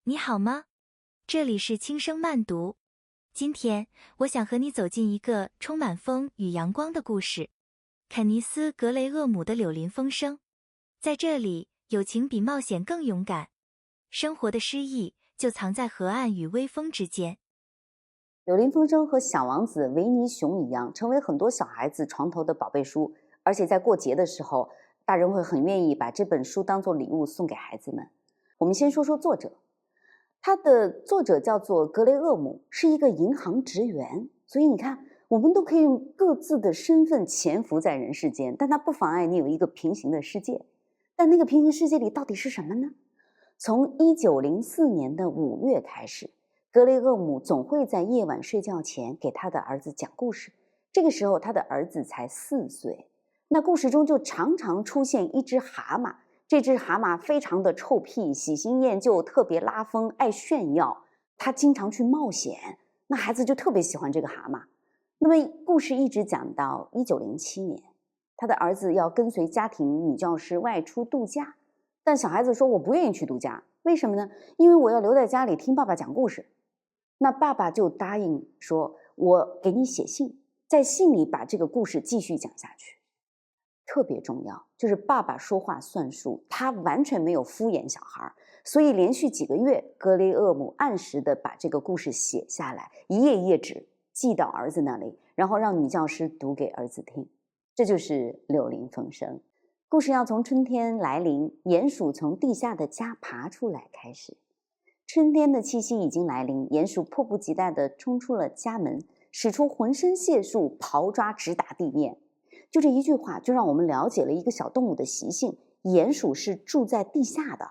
你好吗？这里是轻声慢读。今天我想和你走进一个充满风与阳光的故事——肯尼斯·格雷厄姆的柳林风声。在这里，友情比冒险更勇敢。生活的诗意就藏在河岸与微风之间。柳林风声和小王子、维尼熊一样，成为很多小孩子床头的宝贝书，而且在过节的时候，大人会很愿意把这本书当作礼物送给孩子们。我们先说说作者，他的作者叫做格雷厄姆，是一个银行职员。所以你看，我们都可以用各自的身份潜伏在人世间，但它不妨碍你有一个平行的世界。但那个平行世界里到底是什么呢？从1904年的5月开始，格雷厄姆总会在夜晚睡觉前给他的儿子讲故事。这个时候他的儿子才4岁。那故事中就常常出现一只蛤蟆，这只蛤蟆非常的臭屁，喜新厌旧，特别拉风，爱炫耀，他经常去冒险，那孩子就特别喜欢这个蛤蟆。那么故事一直讲到1907年，他的儿子要跟随家庭女教师外出度假，但小孩子说我不愿意去度假，为什么呢？因为我要留在家里听爸爸讲故事。那爸爸就答应说，我给你写信，在信里把这个故事继续讲下去。特别重要，就是爸爸说话算数，他完全没有敷衍小孩，所以连续几个月，格雷厄姆按时的把这个故事写下来，一页一页纸寄到儿子那里，然后让女教师读给儿子听。这就是柳林风声。故事要从春天来临，鼹鼠从地下的家爬出来开始。春天的气息已经来临，鼹鼠迫不及待地冲出了家门，使出浑身解数，刨抓直打地面。就这一句话，就让我们了解了一个小动物的习性：鼹鼠是住在地下的。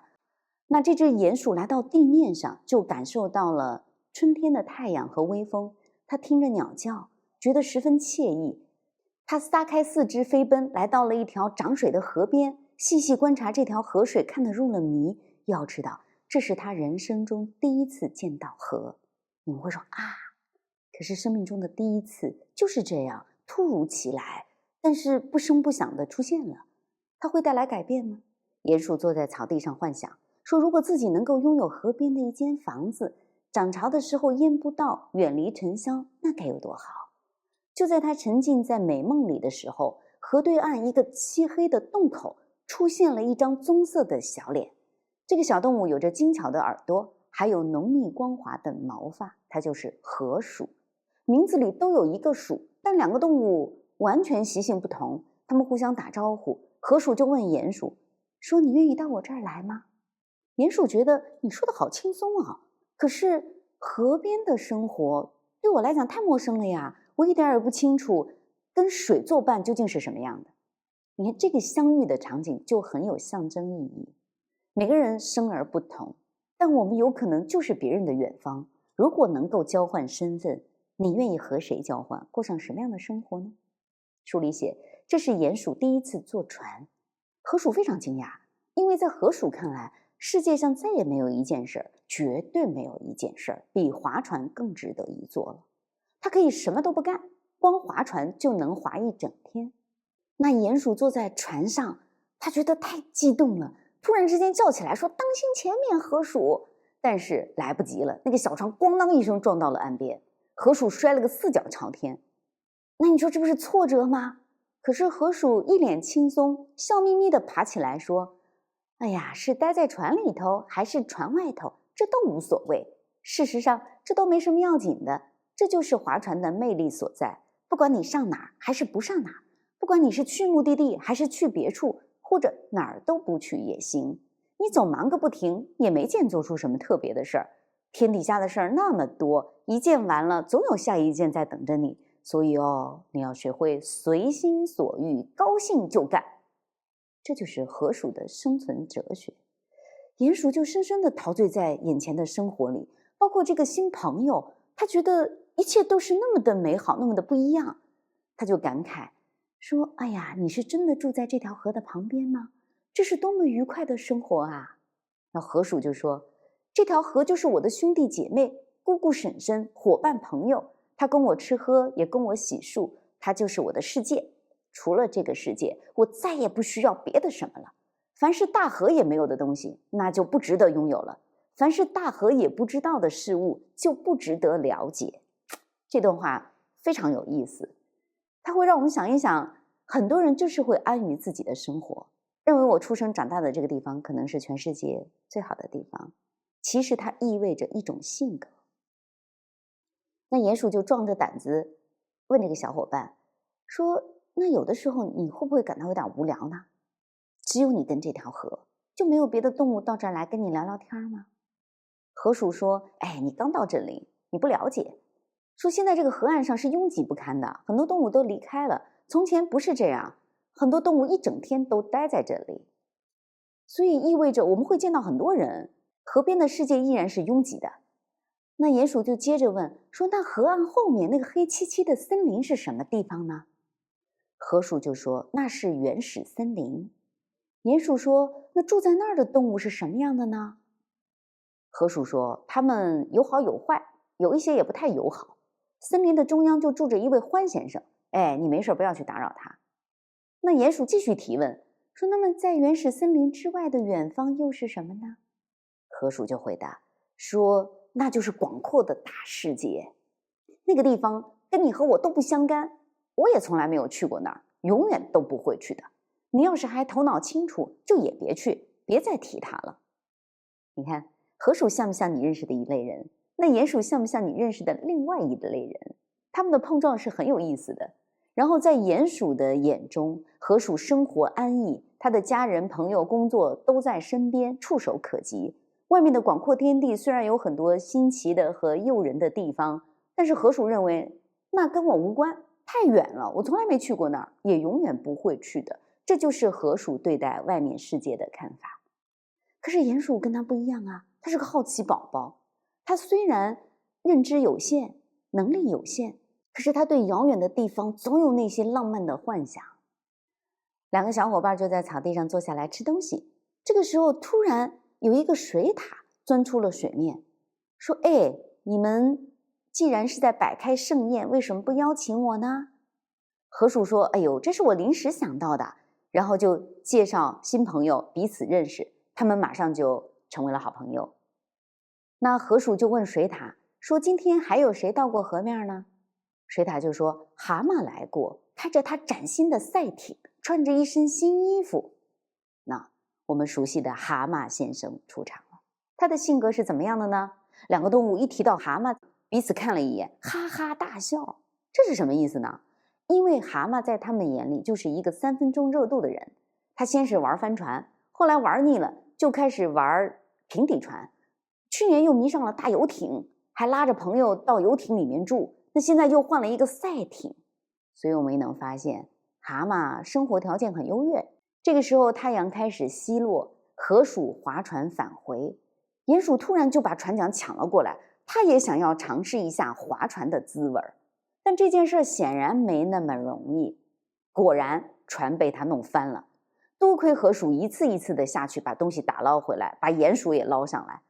那这只鼹鼠来到地面上，就感受到了春天的太阳和微风。它听着鸟叫，觉得十分惬意。它撒开4肢飞奔，来到了一条涨水的河边，细细观察这条河水，看得入了迷。要知道，这是他人生中第一次见到河。你们会说啊，可是生命中的第一次就是这样突如其来，但是不声不响地出现了。它会带来改变吗？鼹鼠坐在草地上幻想，说如果自己能够拥有河边的一间房子，涨潮的时候淹不到，远离尘嚣，那该有多好。就在他沉浸在美梦里的时候，河对岸一个漆黑的洞口出现了一张棕色的小脸。这个小动物有着精巧的耳朵，还有浓密光滑的毛发，它就是河鼠。名字里都有一个鼠，但两个动物完全习性不同，它们互相打招呼。河鼠就问鼹鼠说，你愿意到我这儿来吗？鼹鼠觉得你说的好轻松啊，可是河边的生活对我来讲太陌生了呀，我一点也不清楚跟水作伴究竟是什么样的。你看这个相遇的场景就很有象征意义。每个人生而不同，但我们有可能就是别人的远方。如果能够交换身份，你愿意和谁交换，过上什么样的生活呢？书里写，这是鼹鼠第一次坐船。河鼠非常惊讶，因为在河鼠看来，世界上再也没有一件事，绝对没有一件事比划船更值得一做了。他可以什么都不干，光划船就能划一整天。那鼹鼠坐在船上，他觉得太激动了，突然之间叫起来说，当心前面，河鼠。但是来不及了，那个小船咣当一声撞到了岸边，河鼠摔了个4脚朝天。那你说这不是挫折吗？可是河鼠一脸轻松，笑眯眯地爬起来说，哎呀，是待在船里头还是船外头，这都无所谓。事实上这都没什么要紧的，这就是划船的魅力所在。不管你上哪儿还是不上哪儿，不管你是去目的地还是去别处，或者哪儿都不去也行，你总忙个不停，也没见做出什么特别的事儿。天底下的事儿那么多，一件完了总有下一件在等着你。所以你要学会随心所欲，高兴就干。这就是河鼠的生存哲学。鼹鼠就深深地陶醉在眼前的生活里，包括这个新朋友，他觉得一切都是那么的美好，那么的不一样。他就感慨说，哎呀，你是真的住在这条河的旁边吗？这是多么愉快的生活啊。那河鼠就说，这条河就是我的兄弟姐妹、姑姑婶婶、伙伴朋友，他跟我吃喝，也跟我洗漱，他就是我的世界。除了这个世界，我再也不需要别的什么了。凡是大河也没有的东西，那就不值得拥有了。凡是大河也不知道的事物，就不值得了解。这段话非常有意思，它会让我们想一想，很多人就是会安于自己的生活，认为我出生长大的这个地方可能是全世界最好的地方，其实它意味着一种性格。那鼹鼠就壮着胆子问这个小伙伴说，那有的时候你会不会感到有点无聊呢？只有你跟这条河，就没有别的动物到这儿来跟你聊聊天吗？河鼠说，哎，你刚到这里，你不了解，说现在这个河岸上是拥挤不堪的，很多动物都离开了，从前不是这样，很多动物一整天都待在这里，所以意味着我们会见到很多人，河边的世界依然是拥挤的。那鼹鼠就接着问说，那河岸后面那个黑漆漆的森林是什么地方呢？河鼠就说，那是原始森林。鼹鼠说，那住在那儿的动物是什么样的呢？河鼠说，它们有好有坏，有一些也不太友好。森林的中央就住着一位獾先生，哎，你没事不要去打扰他。那鼹鼠继续提问说，那么在原始森林之外的远方又是什么呢？河鼠就回答说，那就是广阔的大世界，那个地方跟你和我都不相干，我也从来没有去过那儿，永远都不会去的。你要是还头脑清楚，就也别去，别再提它了。你看，河鼠像不像你认识的一类人？那鼹鼠像不像你认识的另外一类人？他们的碰撞是很有意思的。然后在鼹鼠的眼中，河鼠生活安逸，他的家人、朋友、工作都在身边，触手可及。外面的广阔天地虽然有很多新奇的和诱人的地方，但是河鼠认为那跟我无关，太远了，我从来没去过那儿，也永远不会去的。这就是河鼠对待外面世界的看法。可是鼹鼠跟他不一样啊，他是个好奇宝宝，他虽然认知有限，能力有限，可是他对遥远的地方总有那些浪漫的幻想。两个小伙伴就在草地上坐下来吃东西，这个时候突然有一个水獭钻出了水面，说，哎，你们既然是在摆开盛宴，为什么不邀请我呢？河鼠说，哎呦，这是我临时想到的，然后就介绍新朋友，彼此认识，他们马上就成为了好朋友。那河鼠就问水獭说，今天还有谁到过河面呢？水獭就说，蛤蟆来过，开着他崭新的赛艇，穿着一身新衣服。那我们熟悉的蛤蟆先生出场了，他的性格是怎么样的呢？两个动物一提到蛤蟆，彼此看了一眼，哈哈大笑。这是什么意思呢？因为蛤蟆在他们眼里就是一个3分钟热度的人，他先是玩帆船，后来玩腻了就开始玩平底船，去年又迷上了大游艇，还拉着朋友到游艇里面住，那现在又换了一个赛艇。所以我们也能发现，蛤蟆生活条件很优越。这个时候太阳开始西落，河鼠划船返回，鼹鼠突然就把船桨抢了过来，他也想要尝试一下划船的滋味，但这件事显然没那么容易。果然船被他弄翻了，多亏河鼠一次一次的下去把东西打捞回来，把鼹鼠也捞上来。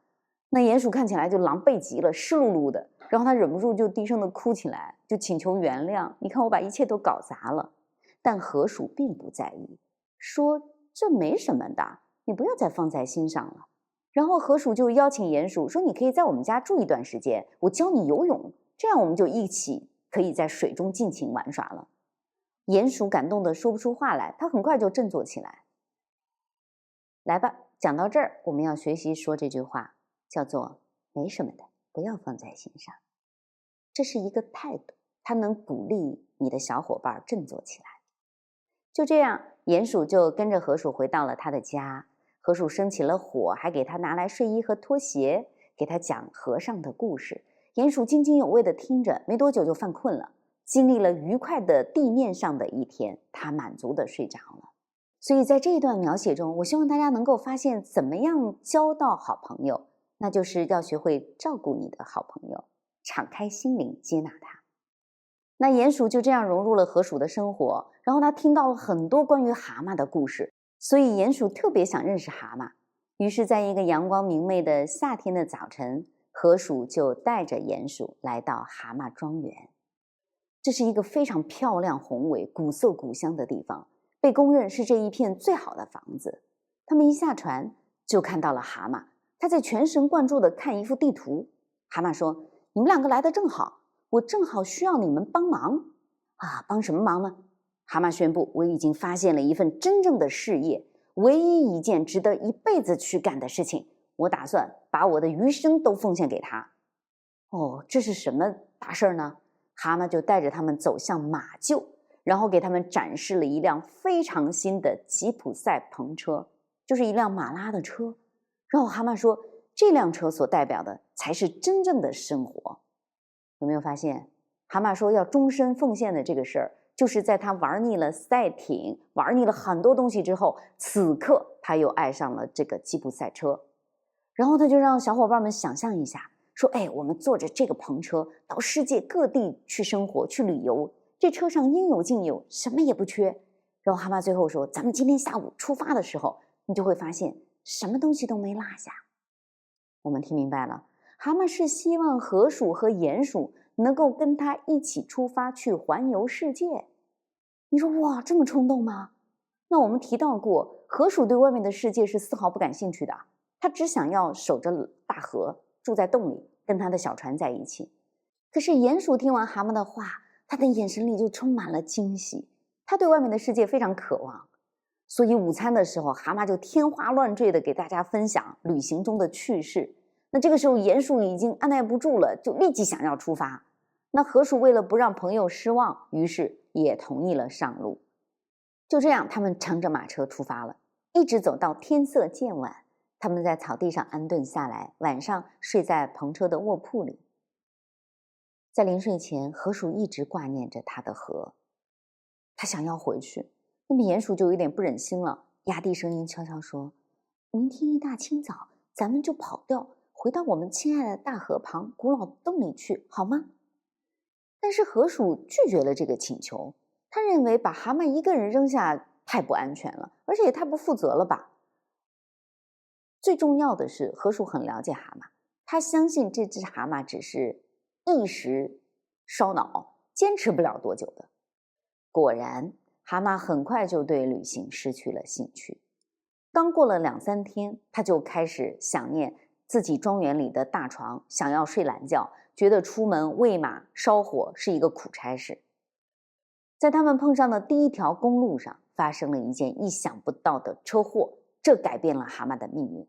那鼹鼠看起来就狼狈极了，湿漉漉的，然后他忍不住就低声的哭起来，就请求原谅，你看我把一切都搞砸了。但河鼠并不在意，说这没什么的，你不要再放在心上了。然后河鼠就邀请鼹鼠说，你可以在我们家住一段时间，我教你游泳，这样我们就一起可以在水中尽情玩耍了。鼹鼠感动的说不出话来，他很快就振作起来。来吧，讲到这儿，我们要学习说这句话，叫做没什么的，不要放在心上。这是一个态度，它能鼓励你的小伙伴振作起来。就这样，鼹鼠就跟着河鼠回到了他的家。河鼠生起了火，还给他拿来睡衣和拖鞋，给他讲河上的故事。鼹鼠津津有味地听着，没多久就犯困了。经历了愉快的地面上的一天，他满足地睡着了。所以在这一段描写中，我希望大家能够发现怎么样交到好朋友，那就是要学会照顾你的好朋友，敞开心灵接纳他。那鼹鼠就这样融入了河鼠的生活，然后他听到了很多关于蛤蟆的故事，所以鼹鼠特别想认识蛤蟆。于是在一个阳光明媚的夏天的早晨，河鼠就带着鼹鼠来到蛤蟆庄园。这是一个非常漂亮宏伟、古色古香的地方，被公认是这一片最好的房子。他们一下船就看到了蛤蟆，他在全神贯注地看一幅地图。蛤蟆说：“你们两个来得正好，我正好需要你们帮忙。”啊，帮什么忙呢？蛤蟆宣布：“我已经发现了一份真正的事业，唯一一件值得一辈子去干的事情。我打算把我的余生都奉献给他。”哦，这是什么大事呢？蛤蟆就带着他们走向马厩，然后给他们展示了一辆非常新的吉普赛篷车，就是一辆马拉的车。然后蛤蟆说，这辆车所代表的才是真正的生活。有没有发现，蛤蟆说要终身奉献的这个事儿，就是在他玩腻了赛艇，玩腻了很多东西之后，此刻他又爱上了这个吉普赛车。然后他就让小伙伴们想象一下，说：“哎，我们坐着这个篷车到世界各地去生活、去旅游，这车上应有尽有，什么也不缺。”然后蛤蟆最后说：“咱们今天下午出发的时候，你就会发现什么东西都没落下。”我们听明白了，蛤蟆是希望河鼠和鼹鼠能够跟他一起出发去环游世界。你说哇，这么冲动吗？那我们提到过，河鼠对外面的世界是丝毫不感兴趣的，他只想要守着大河，住在洞里，跟他的小船在一起。可是鼹鼠听完蛤蟆的话，他的眼神里就充满了惊喜，他对外面的世界非常渴望。所以午餐的时候，蛤蟆就天花乱坠的给大家分享旅行中的趣事。那这个时候鼹鼠已经按耐不住了，就立即想要出发。那河鼠为了不让朋友失望，于是也同意了上路。就这样，他们乘着马车出发了，一直走到天色渐晚。他们在草地上安顿下来，晚上睡在篷车的卧铺里。在临睡前，河鼠一直挂念着他的河，他想要回去。那么鼹鼠就有点不忍心了，压低声音悄悄说：“明天一大清早，咱们就跑掉，回到我们亲爱的大河旁古老洞里去，好吗？”但是河鼠拒绝了这个请求，他认为把蛤蟆一个人扔下太不安全了，而且也太不负责了吧。最重要的是，河鼠很了解蛤蟆，他相信这只蛤蟆只是一时烧脑，坚持不了多久的。果然，蛤蟆很快就对旅行失去了兴趣。刚过了2-3天，他就开始想念自己庄园里的大床，想要睡懒觉，觉得出门喂马烧火是一个苦差事。在他们碰上的第一条公路上，发生了一件意想不到的车祸，这改变了蛤蟆的命运。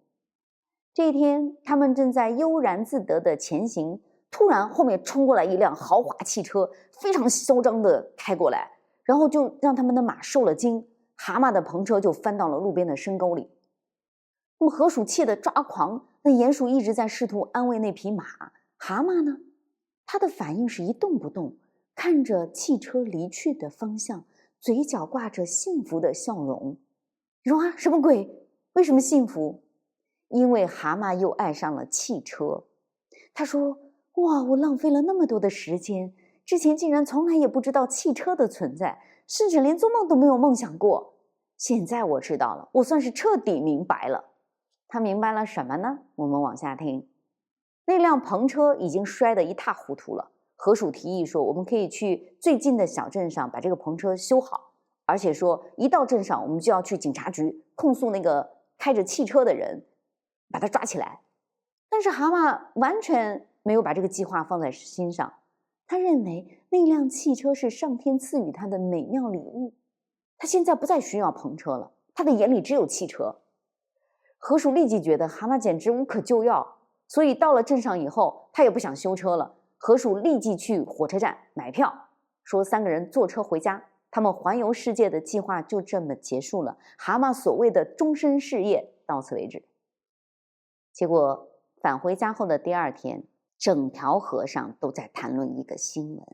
这一天，他们正在悠然自得的前行，突然后面冲过来一辆豪华汽车，非常嚣张的开过来，然后就让他们的马受了惊，蛤蟆的篷车就翻到了路边的深沟里。那么河鼠气得抓狂，那鼹鼠一直在试图安慰那匹马，蛤蟆呢，他的反应是一动不动，看着汽车离去的方向，嘴角挂着幸福的笑容。你说啊，什么鬼？为什么幸福？因为蛤蟆又爱上了汽车。他说：“哇，我浪费了那么多的时间，之前竟然从来也不知道汽车的存在，甚至连做梦都没有梦想过。现在我知道了，我算是彻底明白了。”他明白了什么呢？我们往下听。那辆篷车已经摔得一塌糊涂了。河鼠提议说，我们可以去最近的小镇上把这个篷车修好，而且说一到镇上我们就要去警察局控诉那个开着汽车的人，把他抓起来。但是蛤蟆完全没有把这个计划放在心上，他认为那辆汽车是上天赐予他的美妙礼物，他现在不再需要篷车了，他的眼里只有汽车。河鼠立即觉得蛤蟆简直无可救药，所以到了镇上以后，他也不想修车了。河鼠立即去火车站买票，说3个人坐车回家。他们环游世界的计划就这么结束了，蛤蟆所谓的终身事业到此为止。结果返回家后的第2天，整条河上都在谈论一个新闻，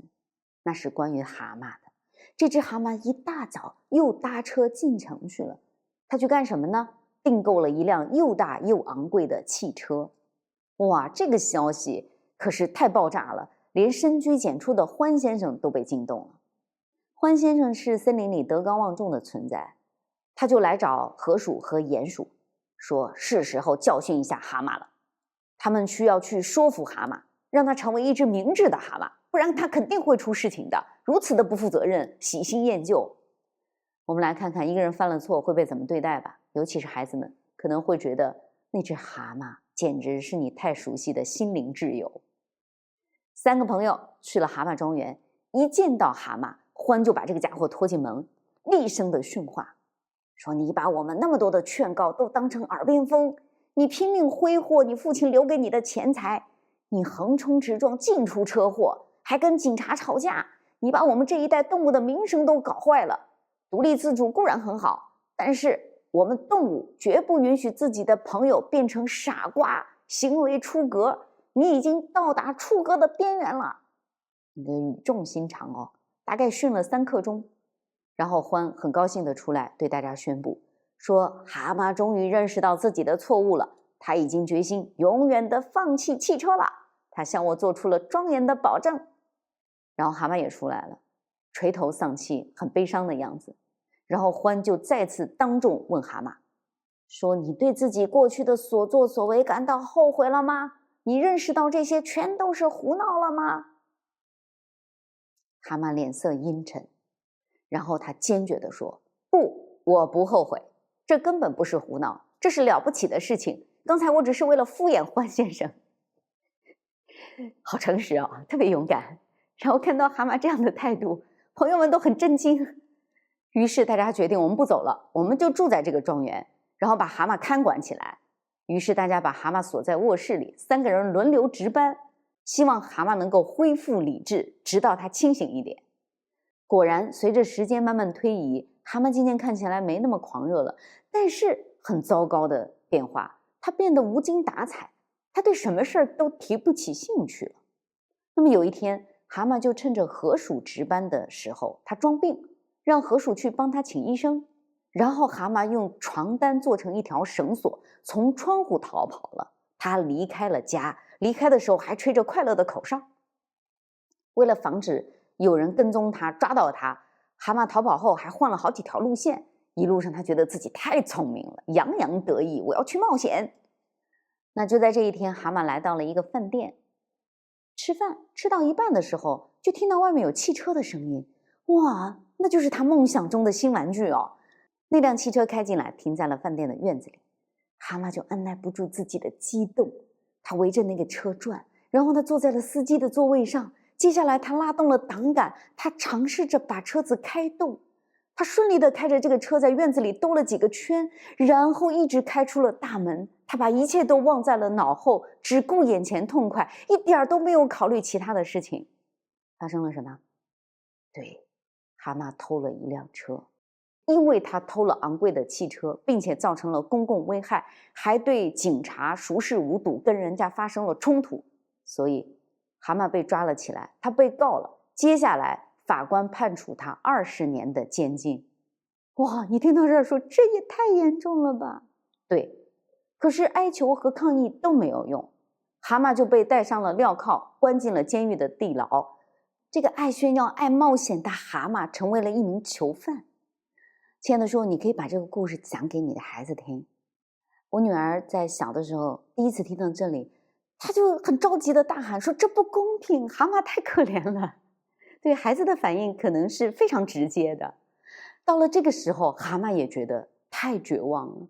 那是关于蛤蟆的。这只蛤蟆一大早又搭车进城去了，他去干什么呢？订购了一辆又大又昂贵的汽车。哇，这个消息可是太爆炸了，连深居简出的獾先生都被惊动了。獾先生是森林里德高望重的存在，他就来找河鼠和鼹鼠，说是时候教训一下蛤蟆了。他们需要去说服蛤蟆，让他成为一只明智的蛤蟆，不然他肯定会出事情的。如此的不负责任，喜新厌旧。我们来看看一个人犯了错会被怎么对待吧，尤其是孩子们可能会觉得那只蛤蟆简直是你太熟悉的心灵挚友。三个朋友去了蛤蟆庄园，一见到蛤蟆，獾就把这个家伙拖进门，厉声的训话，说你把我们那么多的劝告都当成耳边风，你拼命挥霍你父亲留给你的钱财，你横冲直撞净出车祸，还跟警察吵架，你把我们这一代动物的名声都搞坏了。独立自主固然很好，但是我们动物绝不允许自己的朋友变成傻瓜，行为出格，你已经到达出格的边缘了。你的语重心长哦，大概训了3刻钟，然后獾很高兴的出来对大家宣布说，蛤蟆终于认识到自己的错误了，他已经决心永远的放弃汽车了，他向我做出了庄严的保证。然后蛤蟆也出来了，垂头丧气，很悲伤的样子。然后獾就再次当众问蛤蟆说，你对自己过去的所作所为感到后悔了吗？你认识到这些全都是胡闹了吗？蛤蟆脸色阴沉，然后他坚决地说，不，我不后悔，这根本不是胡闹，这是了不起的事情，刚才我只是为了敷衍獾先生。好诚实啊，特别勇敢。然后看到蛤蟆这样的态度，朋友们都很震惊。于是大家决定，我们不走了，我们就住在这个庄园，然后把蛤蟆看管起来。于是大家把蛤蟆锁在卧室里，3个人轮流值班，希望蛤蟆能够恢复理智，直到他清醒一点。果然，随着时间慢慢推移，蛤蟆渐渐看起来没那么狂热了，但是很糟糕的变化，他变得无精打采，他对什么事儿都提不起兴趣了。那么有一天，蛤蟆就趁着河鼠值班的时候，他装病，让河鼠去帮他请医生。然后蛤蟆用床单做成一条绳索，从窗户逃跑了。他离开了家，离开的时候还吹着快乐的口哨。为了防止有人跟踪他，抓到他，蛤蟆逃跑后还换了好几条路线。一路上他觉得自己太聪明了，洋洋得意，我要去冒险。那就在这一天，蛤蟆来到了一个饭店吃饭，吃到一半的时候，就听到外面有汽车的声音。哇，那就是他梦想中的新玩具哦。那辆汽车开进来，停在了饭店的院子里。蛤蟆就按耐不住自己的激动，他围着那个车转，然后他坐在了司机的座位上。接下来他拉动了挡杆，他尝试着把车子开动。他顺利地开着这个车在院子里兜了几个圈，然后一直开出了大门。他把一切都忘在了脑后，只顾眼前痛快，一点都没有考虑其他的事情。发生了什么？对，蛤蟆偷了一辆车。因为他偷了昂贵的汽车，并且造成了公共危害，还对警察熟视无睹，跟人家发生了冲突，所以蛤蟆被抓了起来，他被告了。接下来法官判处他20年的监禁。哇，你听到这儿说，这也太严重了吧？对，可是哀求和抗议都没有用，蛤蟆就被戴上了镣铐，关进了监狱的地牢。这个爱炫耀、爱冒险的蛤蟆成为了一名囚犯。亲爱的说，你可以把这个故事讲给你的孩子听。我女儿在小的时候第一次听到这里，她就很着急的大喊说，这不公平，蛤蟆太可怜了。对，孩子的反应可能是非常直接的。到了这个时候，蛤蟆也觉得太绝望了，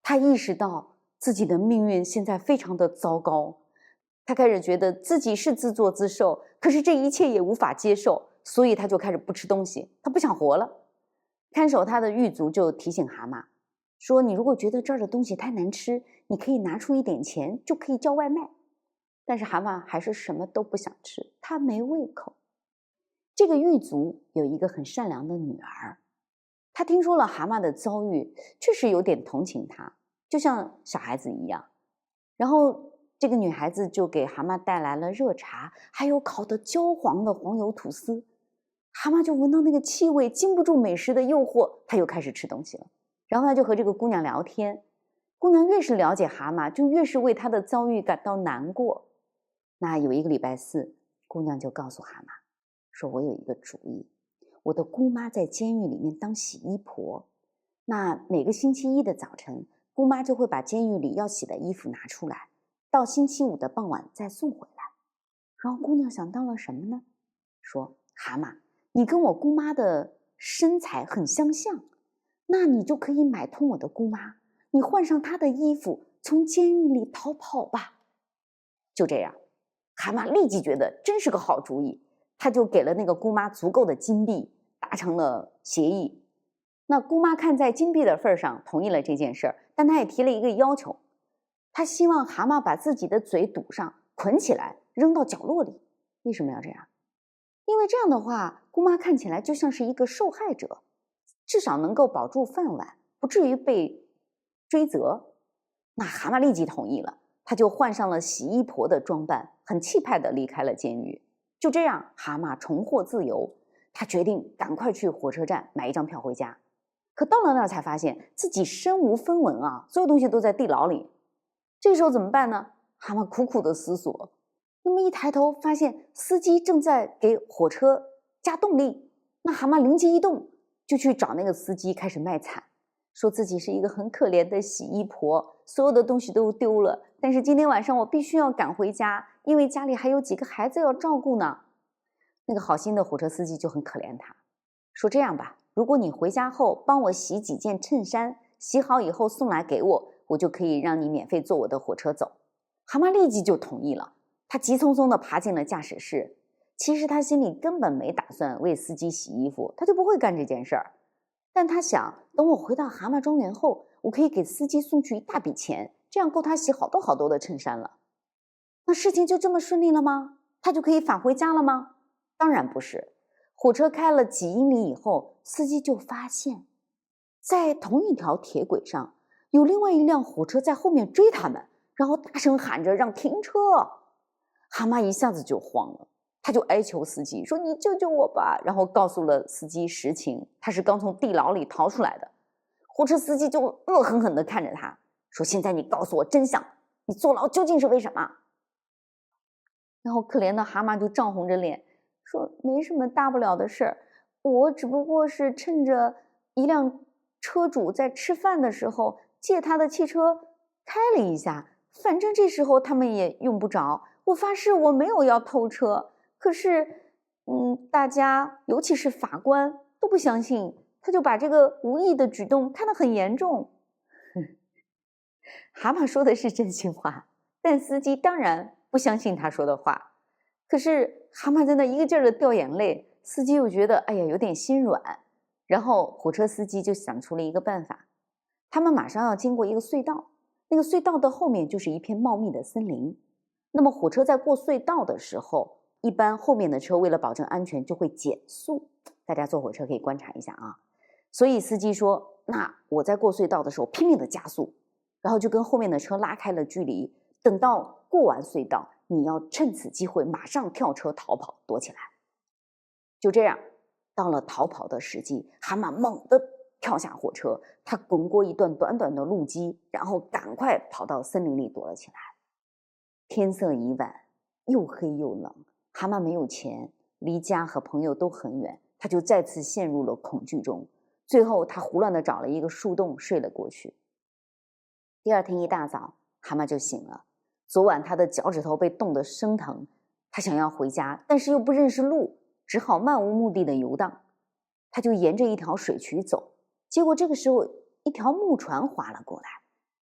他意识到自己的命运现在非常的糟糕，他开始觉得自己是自作自受，可是这一切也无法接受，所以他就开始不吃东西，他不想活了。看守他的狱卒就提醒蛤蟆说，你如果觉得这儿的东西太难吃，你可以拿出一点钱，就可以叫外卖。但是蛤蟆还是什么都不想吃，他没胃口。这个狱卒有一个很善良的女儿，他听说了蛤蟆的遭遇，确实有点同情他，就像小孩子一样。然后这个女孩子就给蛤蟆带来了热茶，还有烤得焦黄的黄油吐司。蛤蟆就闻到那个气味，经不住美食的诱惑，他又开始吃东西了。然后他就和这个姑娘聊天，姑娘越是了解蛤蟆，就越是为他的遭遇感到难过。那有一个礼拜四，姑娘就告诉蛤蟆说，我有一个主意，我的姑妈在监狱里面当洗衣婆，那每个星期一的早晨，姑妈就会把监狱里要洗的衣服拿出来，到星期五的傍晚再送回来。然后姑娘想到了什么呢？说，蛤蟆，你跟我姑妈的身材很相像，那你就可以买通我的姑妈，你换上她的衣服，从监狱里逃跑吧。就这样，蛤蟆立即觉得真是个好主意，他就给了那个姑妈足够的金币，达成了协议。那姑妈看在金币的份上，同意了这件事儿，但她也提了一个要求，她希望蛤蟆把自己的嘴堵上，捆起来，扔到角落里。为什么要这样？因为这样的话，姑妈看起来就像是一个受害者，至少能够保住饭碗，不至于被追责。那蛤蟆立即同意了，他就换上了洗衣婆的装扮，很气派地离开了监狱。就这样，蛤蟆重获自由。他决定赶快去火车站买一张票回家。可到了那儿才发现自己身无分文啊，所有东西都在地牢里。这时候怎么办呢？蛤蟆苦苦地思索。那么一抬头发现司机正在给火车加动力，那蛤蟆灵机一动，就去找那个司机开始卖惨，说自己是一个很可怜的洗衣婆，所有的东西都丢了，但是今天晚上我必须要赶回家，因为家里还有几个孩子要照顾呢。那个好心的火车司机就很可怜他，说这样吧，如果你回家后帮我洗几件衬衫，洗好以后送来给我，我就可以让你免费坐我的火车走。蛤蟆立即就同意了，他急匆匆地爬进了驾驶室。其实他心里根本没打算为司机洗衣服，他就不会干这件事儿。但他想，等我回到蛤蟆庄园后，我可以给司机送去一大笔钱，这样够他洗好多好多的衬衫了。那事情就这么顺利了吗？他就可以返回家了吗？当然不是。火车开了几英里以后，司机就发现，在同一条铁轨上，有另外一辆火车在后面追他们，然后大声喊着让停车。蛤蟆一下子就慌了，他就哀求司机说：“你救救我吧！”然后告诉了司机实情，他是刚从地牢里逃出来的。火车司机就恶狠狠地看着他说：“现在你告诉我真相，你坐牢究竟是为什么？”然后可怜的蛤蟆就涨红着脸说：“没什么大不了的事儿，我只不过是趁着一辆车主在吃饭的时候借他的汽车开了一下，反正这时候他们也用不着。我发誓我没有要偷车，可是大家尤其是法官都不相信，他就把这个无意的举动看得很严重。”蛤蟆说的是真心话，但司机当然不相信他说的话。可是蛤蟆在那一个劲儿的掉眼泪，司机又觉得哎呀有点心软。然后火车司机就想出了一个办法，他们马上要经过一个隧道，那个隧道的后面就是一片茂密的森林。那么火车在过隧道的时候，一般后面的车为了保证安全就会减速，大家坐火车可以观察一下啊。所以司机说，那我在过隧道的时候拼命的加速，然后就跟后面的车拉开了距离，等到过完隧道，你要趁此机会马上跳车逃跑，躲起来。就这样，到了逃跑的时机，蛤蟆猛地跳下火车，他滚过一段短短的路基，然后赶快跑到森林里躲了起来。天色已晚，又黑又冷，蛤蟆没有钱，离家和朋友都很远，他就再次陷入了恐惧中。最后他胡乱地找了一个树洞睡了过去。第二天一大早，蛤蟆就醒了。昨晚他的脚趾头被冻得生疼，他想要回家，但是又不认识路，只好漫无目的的游荡。他就沿着一条水渠走，结果这个时候一条木船划了过来，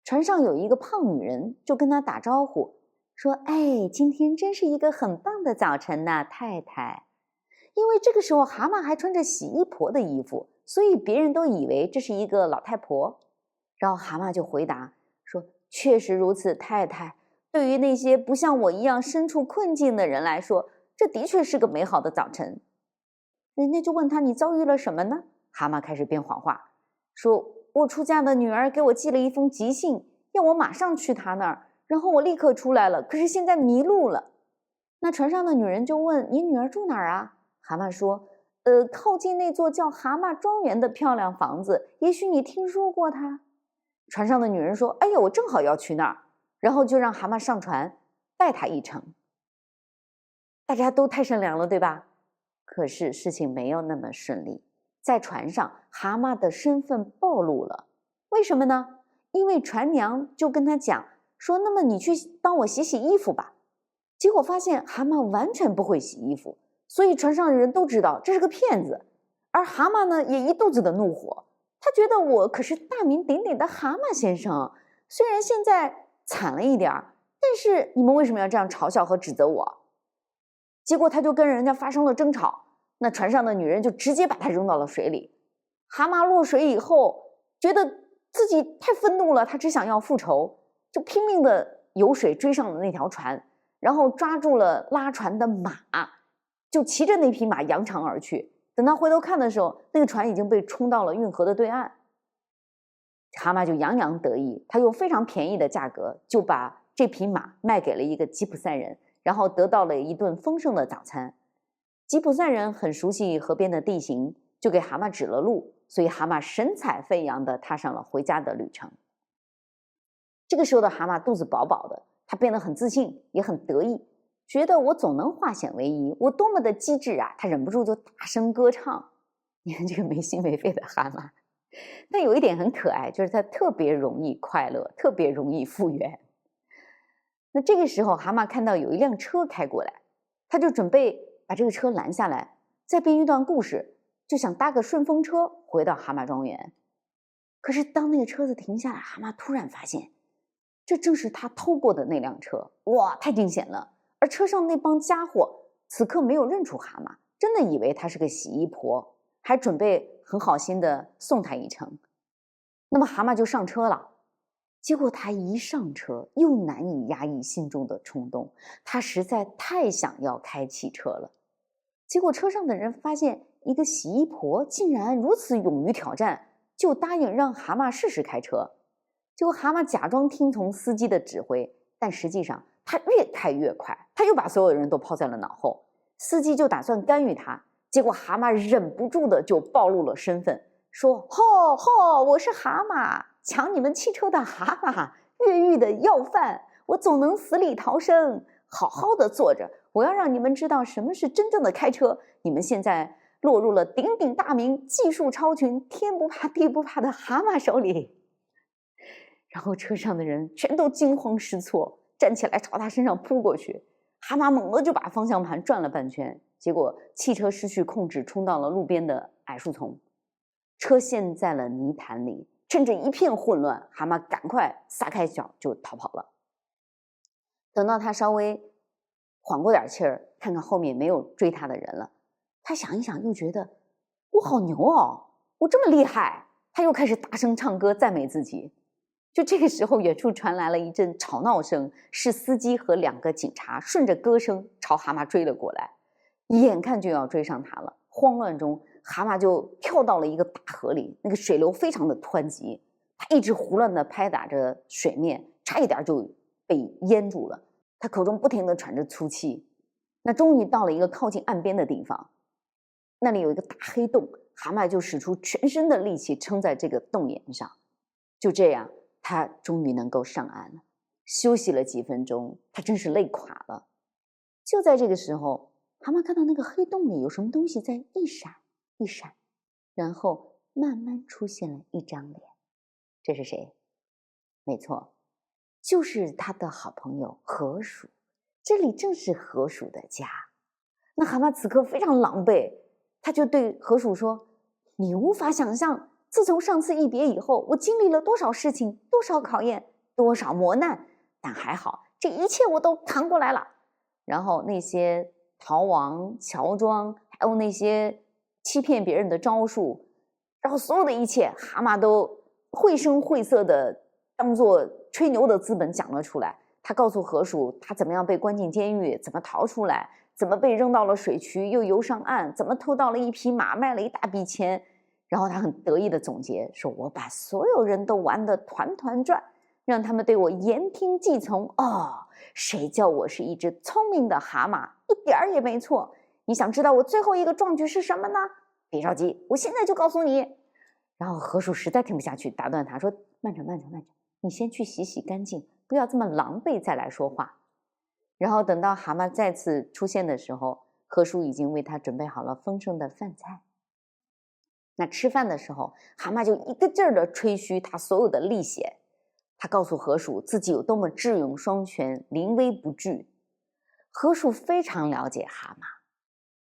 船上有一个胖女人，就跟他打招呼说：“哎，今天真是一个很棒的早晨呐，太太。”因为这个时候蛤蟆还穿着洗衣婆的衣服，所以别人都以为这是一个老太婆。然后蛤蟆就回答说：“确实如此，太太。对于那些不像我一样身处困境的人来说，这的确是个美好的早晨。”人家就问他：“你遭遇了什么呢？”蛤蟆开始编谎话，说：“我出嫁的女儿给我寄了一封急信，要我马上去她那儿，然后我立刻出来了，可是现在迷路了。”那船上的女人就问：“你女儿住哪儿啊？”蛤蟆说：“靠近那座叫蛤蟆庄园的漂亮房子，也许你听说过它。”船上的女人说：“哎呀，我正好要去那儿。”然后就让蛤蟆上船，带他一程。大家都太善良了，对吧？可是事情没有那么顺利。在船上，蛤蟆的身份暴露了。为什么呢？因为船娘就跟他讲说：“那么你去帮我洗洗衣服吧。”结果发现蛤蟆完全不会洗衣服，所以船上的人都知道这是个骗子。而蛤蟆呢，也一肚子的怒火，他觉得我可是大名鼎鼎的蛤蟆先生，虽然现在惨了一点儿，但是你们为什么要这样嘲笑和指责我？结果他就跟人家发生了争吵，那船上的女人就直接把他扔到了水里。蛤蟆落水以后，觉得自己太愤怒了，他只想要复仇，就拼命的游水追上了那条船，然后抓住了拉船的马，就骑着那匹马扬长而去。等他回头看的时候，那个船已经被冲到了运河的对岸。蛤蟆就洋洋得意，他用非常便宜的价格就把这匹马卖给了一个吉普赛人，然后得到了一顿丰盛的早餐。吉普赛人很熟悉河边的地形，就给蛤蟆指了路，所以蛤蟆神采飞扬地踏上了回家的旅程。这个时候的蛤蟆肚子饱饱的，他变得很自信，也很得意，觉得我总能化险为夷，我多么的机智啊！他忍不住就大声歌唱。你看这个没心没肺的蛤蟆，但有一点很可爱，就是它特别容易快乐，特别容易复原。那这个时候蛤蟆看到有一辆车开过来，他就准备把这个车拦下来，再编一段故事，就想搭个顺风车回到蛤蟆庄园。可是当那个车子停下来，蛤蟆突然发现这正是他偷过的那辆车。哇，太惊险了！而车上那帮家伙此刻没有认出蛤蟆，真的以为他是个洗衣婆，还准备很好心的送他一程。那么蛤蟆就上车了，结果他一上车又难以压抑心中的冲动，他实在太想要开汽车了。结果车上的人发现一个洗衣婆竟然如此勇于挑战，就答应让蛤蟆试试开车。结果蛤蟆假装听从司机的指挥，但实际上他越开越快，他又把所有人都抛在了脑后。司机就打算干预他，结果蛤蟆忍不住的就暴露了身份，说：吼吼，我是蛤蟆，抢你们汽车的蛤蟆，越狱的要犯，我总能死里逃生，好好的坐着，我要让你们知道什么是真正的开车。你们现在落入了鼎鼎大名、技术超群、天不怕地不怕的蛤蟆手里。然后车上的人全都惊慌失措，站起来朝他身上扑过去。蛤蟆猛地就把方向盘转了半圈，结果汽车失去控制，冲到了路边的矮树丛，车陷在了泥潭里。趁着一片混乱，蛤蟆赶快撒开脚就逃跑了。等到他稍微缓过点气儿，看看后面没有追他的人了，他想一想，又觉得我好牛哦，我这么厉害。他又开始大声唱歌赞美自己。就这个时候，远处传来了一阵吵闹声，是司机和2个警察顺着歌声朝蛤蟆追了过来，眼看就要追上他了。慌乱中，蛤蟆就跳到了一个大河里，那个水流非常的湍急，他一直胡乱的拍打着水面，差一点就被淹住了。他口中不停地喘着粗气。那终于到了一个靠近岸边的地方，那里有一个大黑洞，蛤蟆就使出全身的力气撑在这个洞沿上。就这样，他终于能够上岸了。休息了几分钟，他真是累垮了。就在这个时候，蛤蟆看到那个黑洞里有什么东西在一闪一闪，然后慢慢出现了一张脸。这是谁？没错，就是他的好朋友河鼠。这里正是河鼠的家。那蛤蟆此刻非常狼狈，他就对河鼠说：你无法想象，自从上次一别以后，我经历了多少事情，多少考验，多少磨难，但还好，这一切我都扛过来了。然后那些逃亡、乔装，还有那些欺骗别人的招数，然后所有的一切，蛤蟆都绘声绘色的当做吹牛的资本讲了出来。他告诉河鼠他怎么样被关进监狱，怎么逃出来，怎么被扔到了水渠又游上岸，怎么偷到了一匹马，卖了一大笔钱。然后他很得意的总结说：我把所有人都玩得团团转，让他们对我言听计从。哦，谁叫我是一只聪明的蛤蟆，一点儿也没错。你想知道我最后一个壮举是什么呢？别着急，我现在就告诉你。然后河鼠实在听不下去，打断他说：慢着慢着慢着，你先去洗洗干净，不要这么狼狈再来说话。然后等到蛤蟆再次出现的时候，河鼠已经为他准备好了丰盛的饭菜。那吃饭的时候，蛤蟆就一个劲儿的吹嘘他所有的历险。他告诉河鼠自己有多么智勇双全，临危不惧。河鼠非常了解蛤蟆，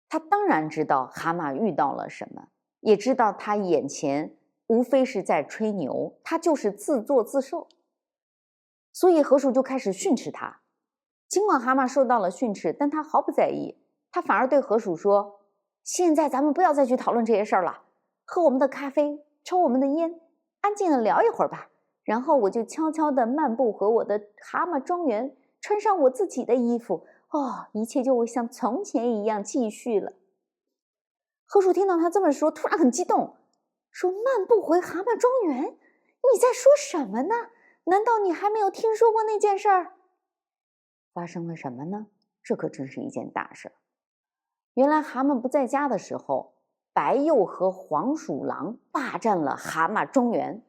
他当然知道蛤蟆遇到了什么，也知道他眼前无非是在吹牛，他就是自作自受。所以河鼠就开始训斥它。尽管蛤蟆受到了训斥，但他毫不在意，他反而对河鼠说：现在咱们不要再去讨论这些事儿了，喝我们的咖啡，抽我们的烟，安静的聊一会儿吧。然后我就悄悄地漫步回我的蛤蟆庄园，穿上我自己的衣服，一切就会像从前一样继续了。河鼠听到他这么说，突然很激动，说：漫步回蛤蟆庄园？你在说什么呢？难道你还没有听说过那件事儿？发生了什么呢？这可真是一件大事。原来蛤蟆不在家的时候，白鼬和黄鼠狼霸占了蛤蟆庄园。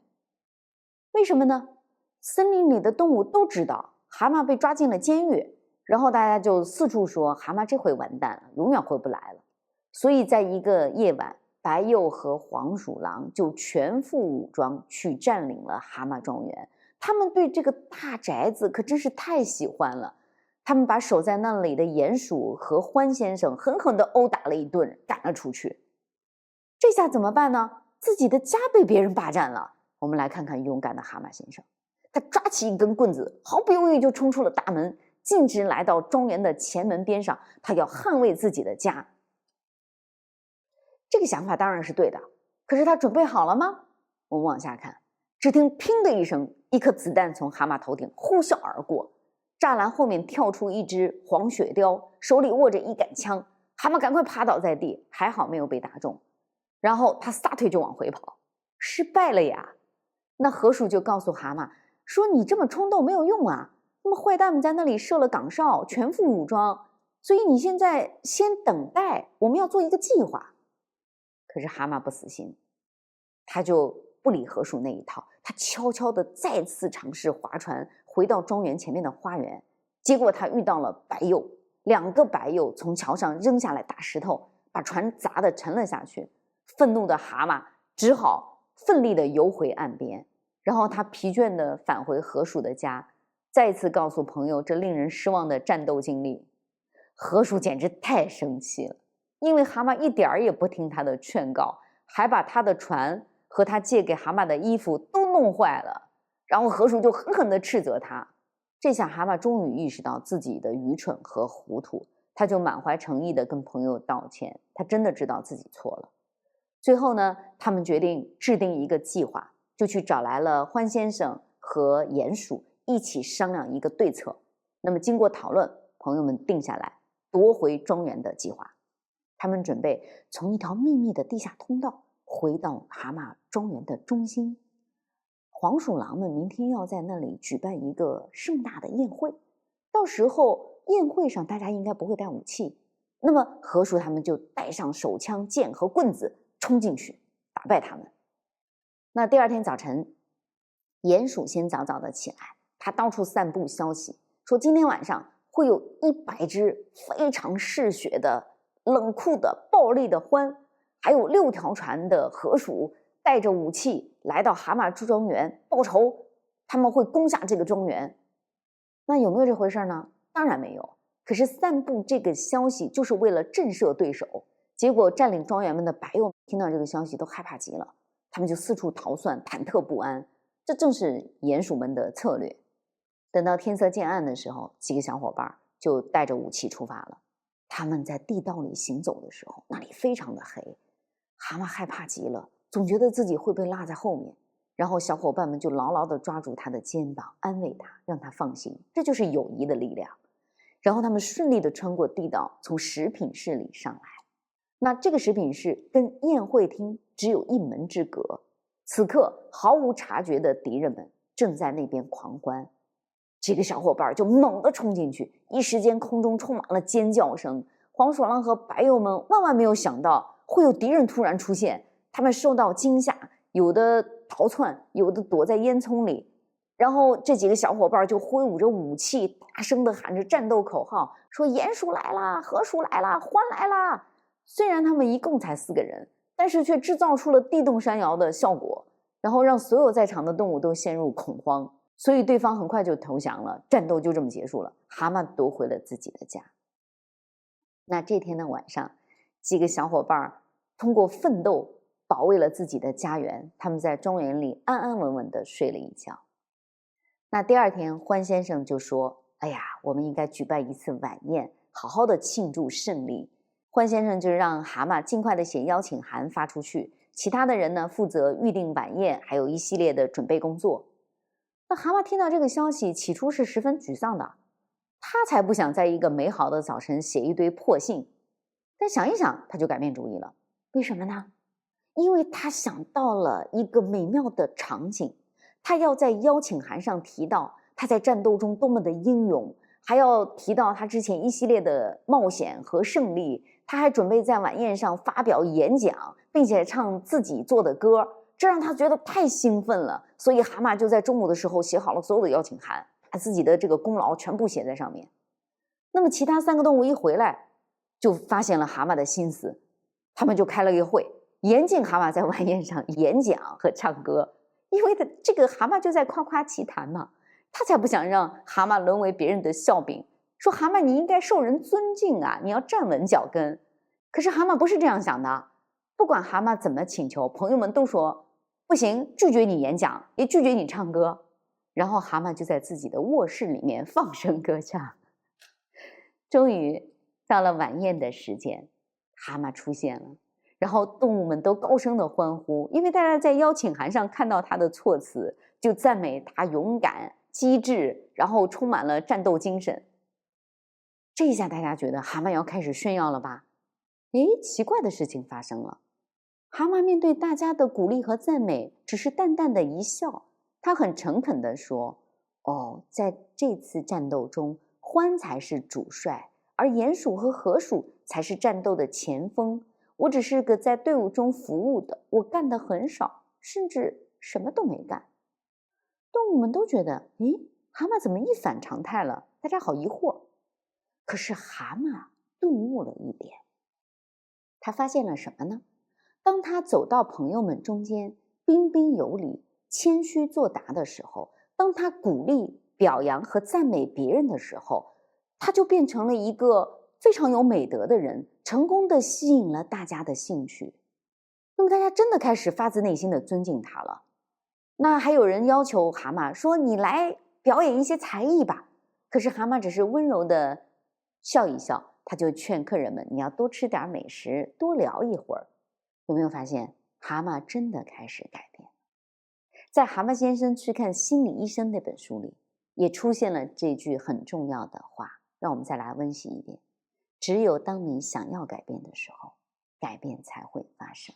为什么呢？森林里的动物都知道蛤蟆被抓进了监狱，然后大家就四处说蛤蟆这回完蛋了，永远回不来了。所以在一个夜晚，白鼬和黄鼠狼就全副武装去占领了蛤蟆庄园。他们对这个大宅子可真是太喜欢了，他们把守在那里的鼹鼠和獾先生狠狠地殴打了一顿，赶了出去。这下怎么办呢？自己的家被别人霸占了。我们来看看勇敢的蛤蟆先生，他抓起一根棍子，毫不犹豫就冲出了大门，径直来到庄园的前门边上，他要捍卫自己的家。这个想法当然是对的，可是他准备好了吗？我们往下看，只听砰的一声，一颗子弹从蛤蟆头顶呼啸而过，栅栏后面跳出一只黄雪貂，手里握着一杆枪。蛤蟆赶快趴倒在地，还好没有被打中。然后他撒腿就往回跑，失败了呀。那河鼠就告诉蛤蟆说：你这么冲动没有用啊，那么坏蛋们在那里设了岗哨，全副武装，所以你现在先等待，我们要做一个计划。可是蛤蟆不死心，他就不理河鼠那一套，他悄悄地再次尝试划船回到庄园前面的花园。结果他遇到了白鼬，两个白鼬从桥上扔下来大石头，把船砸得沉了下去。愤怒的蛤蟆只好奋力地游回岸边，然后他疲倦地返回河鼠的家，再次告诉朋友这令人失望的战斗经历。河鼠简直太生气了，因为蛤蟆一点儿也不听他的劝告，还把他的船和他借给蛤蟆的衣服都弄坏了。然后河鼠就狠狠地斥责他。这下蛤蟆终于意识到自己的愚蠢和糊涂，他就满怀诚意地跟朋友道歉，他真的知道自己错了。最后呢，他们决定制定一个计划，就去找来了獾先生和鼹鼠一起商量一个对策。那么经过讨论，朋友们定下来夺回庄园的计划。他们准备从一条秘密的地下通道回到蛤蟆庄园的中心。黄鼠狼们明天要在那里举办一个盛大的宴会，到时候宴会上大家应该不会带武器，那么河鼠他们就带上手枪、剑和棍子冲进去打败他们。那第二天早晨，鼹鼠先早早的起来，他到处散布消息，说今天晚上会有100只非常嗜血的、冷酷的、暴力的獾，还有6条船的河鼠带着武器来到蛤蟆庄园报仇，他们会攻下这个庄园。那有没有这回事呢？当然没有。可是散布这个消息就是为了震慑对手，结果占领庄园们的白鼬听到这个消息都害怕极了，他们就四处逃窜，忐忑不安。这正是鼹鼠们的策略。等到天色渐暗的时候，几个小伙伴就带着武器出发了。他们在地道里行走的时候，那里非常的黑，蛤蟆害怕极了，总觉得自己会被落在后面。然后小伙伴们就牢牢地抓住他的肩膀，安慰他，让他放心，这就是友谊的力量。然后他们顺利地穿过地道，从食品室里上来。那这个食品室跟宴会厅只有1门之隔。此刻毫无察觉的敌人们正在那边狂欢，几个小伙伴就猛地冲进去，一时间空中充满了尖叫声。黄鼠狼和白鼬们万万没有想到会有敌人突然出现，他们受到惊吓，有的逃窜，有的躲在烟囱里。然后这几个小伙伴就挥舞着武器，大声地喊着战斗口号，说鼹鼠来啦，河鼠来啦，獾来啦。虽然他们一共才4个人，但是却制造出了地动山摇的效果，然后让所有在场的动物都陷入恐慌，所以对方很快就投降了，战斗就这么结束了，蛤蟆夺回了自己的家。那这天的晚上，几个小伙伴通过奋斗保卫了自己的家园，他们在庄园里安安稳稳地睡了一觉。那第二天，獾先生就说：“哎呀，我们应该举办一次晚宴，好好的庆祝胜利。”獾先生就让蛤蟆尽快的写邀请函发出去，其他的人呢负责预定晚宴，还有一系列的准备工作。那蛤蟆听到这个消息，起初是十分沮丧的，他才不想在一个美好的早晨写一堆破信。但想一想，他就改变主意了。为什么呢？因为他想到了一个美妙的场景，他要在邀请函上提到他在战斗中多么的英勇，还要提到他之前一系列的冒险和胜利。他还准备在晚宴上发表演讲，并且唱自己做的歌，这让他觉得太兴奋了。所以蛤蟆就在中午的时候写好了所有的邀请函，把自己的这个功劳全部写在上面。那么其他3个动物一回来，就发现了蛤蟆的心思，他们就开了一个会，严禁蛤蟆在晚宴上演讲和唱歌，因为这个蛤蟆就在夸夸其谈嘛，他才不想让蛤蟆沦为别人的笑柄，说蛤蟆你应该受人尊敬啊，你要站稳脚跟。可是蛤蟆不是这样想的，不管蛤蟆怎么请求，朋友们都说不行，拒绝你演讲，也拒绝你唱歌。然后蛤蟆就在自己的卧室里面放声歌唱。终于到了晚宴的时间，蛤蟆出现了，然后动物们都高声的欢呼，因为大家在邀请函上看到他的措辞，就赞美他勇敢、机智，然后充满了战斗精神。这一下大家觉得蛤蟆要开始炫耀了吧？诶，奇怪的事情发生了。蛤蟆面对大家的鼓励和赞美，只是淡淡的一笑。他很诚恳地说：“哦，在这次战斗中，獾才是主帅，而鼹鼠和河鼠才是战斗的前锋。我只是个在队伍中服务的，我干得很少，甚至什么都没干。”动物们都觉得，诶，蛤蟆怎么一反常态了？大家好疑惑。可是蛤蟆顿悟了一点，他发现了什么呢？当他走到朋友们中间，彬彬有礼、谦虚作答的时候，当他鼓励、表扬和赞美别人的时候，他就变成了一个非常有美德的人，成功的吸引了大家的兴趣。那么大家真的开始发自内心的尊敬他了。那还有人要求蛤蟆说：“你来表演一些才艺吧。”可是蛤蟆只是温柔的笑一笑，他就劝客人们：“你要多吃点美食，多聊一会儿。”有没有发现蛤蟆真的开始改变？在《蛤蟆先生去看心理医生》那本书里，也出现了这句很重要的话，让我们再来温习一遍：只有当你想要改变的时候，改变才会发生。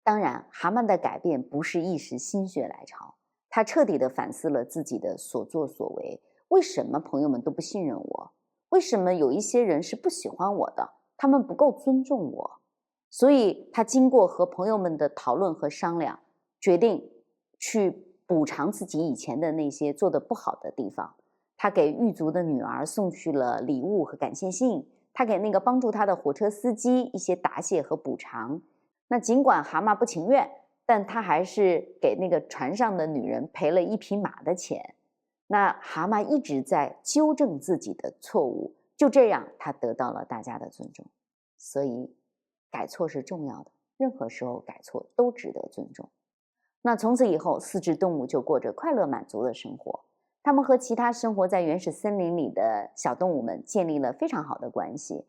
当然，蛤蟆的改变不是一时心血来潮，他彻底的反思了自己的所作所为。为什么朋友们都不信任我？为什么有一些人是不喜欢我的？他们不够尊重我。所以他经过和朋友们的讨论和商量，决定去补偿自己以前的那些做得不好的地方。他给狱卒的女儿送去了礼物和感谢信，他给那个帮助他的火车司机一些答谢和补偿。那尽管蛤蟆不情愿，但他还是给那个船上的女人赔了1匹马的钱。那蛤蟆一直在纠正自己的错误，就这样他得到了大家的尊重。所以改错是重要的，任何时候改错都值得尊重。那从此以后，4只动物就过着快乐满足的生活。它们和其他生活在原始森林里的小动物们建立了非常好的关系，